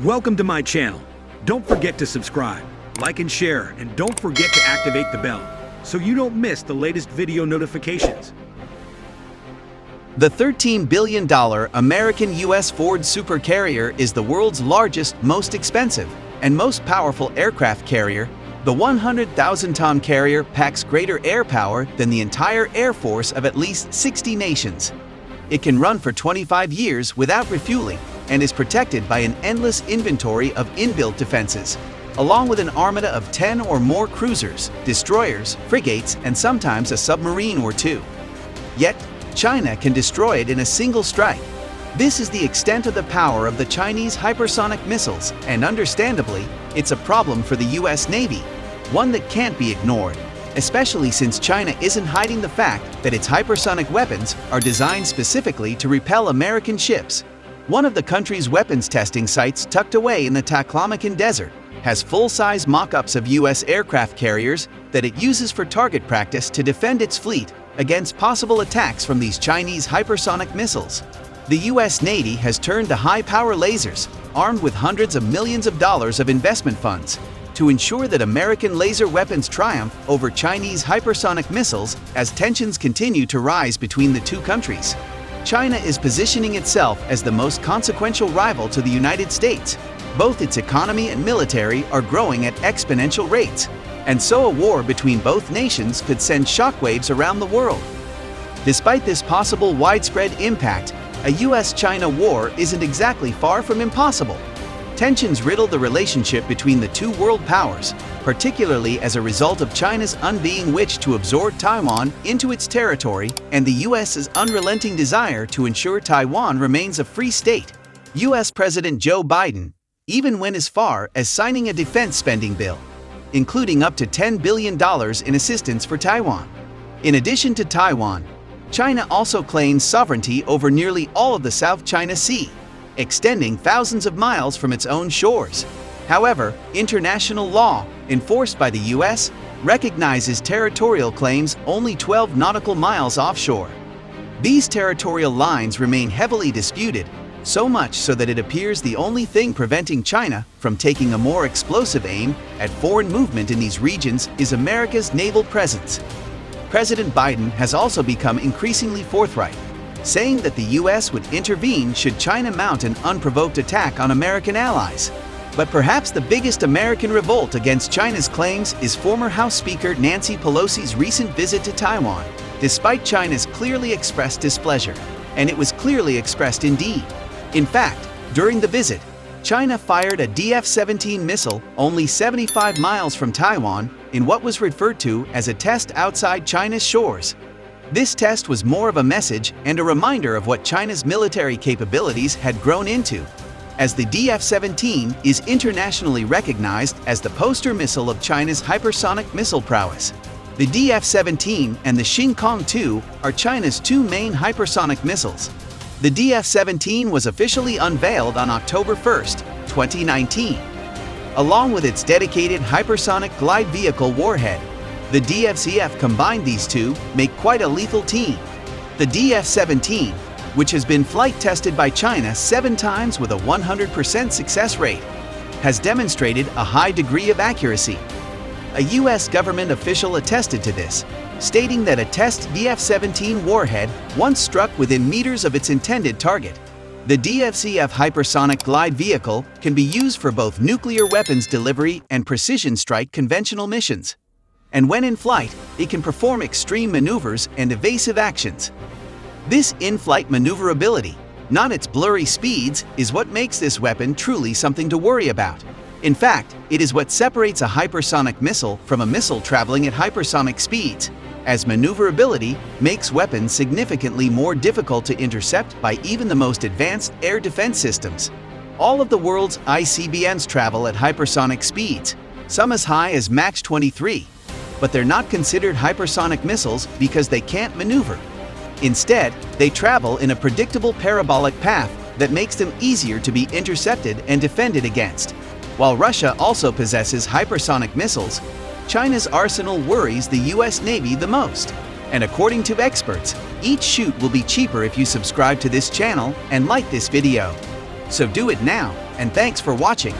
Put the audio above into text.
Welcome to my channel. Don't forget to subscribe, like and share, and don't forget to activate the bell so you don't miss the latest video notifications. The $13 billion American U.S. Ford supercarrier is the world's largest, most expensive, and most powerful aircraft carrier. The 100,000-ton carrier packs greater air power than the entire air force of at least 60 nations. It can run for 25 years without refueling and is protected by an endless inventory of inbuilt defenses, along with an armada of 10 or more cruisers, destroyers, frigates, and sometimes a submarine or two. Yet, China can destroy it in a single strike. This is the extent of the power of the Chinese hypersonic missiles, and understandably, it's a problem for the U.S. Navy, one that can't be ignored, especially since China isn't hiding the fact that its hypersonic weapons are designed specifically to repel American ships. One of the country's weapons testing sites, tucked away in the Taklamakan Desert, has full-size mock-ups of U.S. aircraft carriers that it uses for target practice to defend its fleet against possible attacks from these Chinese hypersonic missiles. The U.S. Navy has turned to high-power lasers, armed with hundreds of millions of dollars of investment funds, to ensure that American laser weapons triumph over Chinese hypersonic missiles as tensions continue to rise between the two countries. China is positioning itself as the most consequential rival to the United States. Both its economy and military are growing at exponential rates, and so a war between both nations could send shockwaves around the world. Despite this possible widespread impact, a U.S.-China war isn't exactly far from impossible. Tensions riddle the relationship between the two world powers, particularly as a result of China's undying wish to absorb Taiwan into its territory and the U.S.'s unrelenting desire to ensure Taiwan remains a free state. U.S. President Joe Biden even went as far as signing a defense spending bill, including up to $10 billion in assistance for Taiwan. In addition to Taiwan, China also claims sovereignty over nearly all of the South China Sea, extending thousands of miles from its own shores. However, international law, enforced by the U.S., recognizes territorial claims only 12 nautical miles offshore. These territorial lines remain heavily disputed, so much so that it appears the only thing preventing China from taking a more explosive aim at foreign movement in these regions is America's naval presence. President Biden has also become increasingly forthright, saying that the U.S. would intervene should China mount an unprovoked attack on American allies. But perhaps the biggest American revolt against China's claims is former House Speaker Nancy Pelosi's recent visit to Taiwan, despite China's clearly expressed displeasure. And it was clearly expressed indeed. In fact, during the visit, China fired a DF-17 missile only 75 miles from Taiwan in what was referred to as a test outside China's shores. This test was more of a message and a reminder of what China's military capabilities had grown into, as the DF-17 is internationally recognized as the poster missile of China's hypersonic missile prowess. The DF-17 and the Xingkong-2 are China's two main hypersonic missiles. The DF-17 was officially unveiled on October 1, 2019. Along with its dedicated hypersonic glide vehicle warhead, the DF-CF combined these two make quite a lethal team. The DF-17, which has been flight tested by China 7 times with a 100% success rate, has demonstrated a high degree of accuracy. A U.S. government official attested to this, stating that a test DF-17 warhead once struck within meters of its intended target. The DF-CF hypersonic glide vehicle can be used for both nuclear weapons delivery and precision strike conventional missions. And when in flight, it can perform extreme maneuvers and evasive actions. This in-flight maneuverability, not its blurry speeds, is what makes this weapon truly something to worry about. In fact, it is what separates a hypersonic missile from a missile traveling at hypersonic speeds, as maneuverability makes weapons significantly more difficult to intercept by even the most advanced air defense systems. All of the world's ICBMs travel at hypersonic speeds, some as high as Mach 23. But they're not considered hypersonic missiles because they can't maneuver. Instead, they travel in a predictable parabolic path that makes them easier to be intercepted and defended against. While Russia also possesses hypersonic missiles, China's arsenal worries the U.S. Navy the most. And according to experts, each shoot will be cheaper if you subscribe to this channel and like this video. So do it now, and thanks for watching.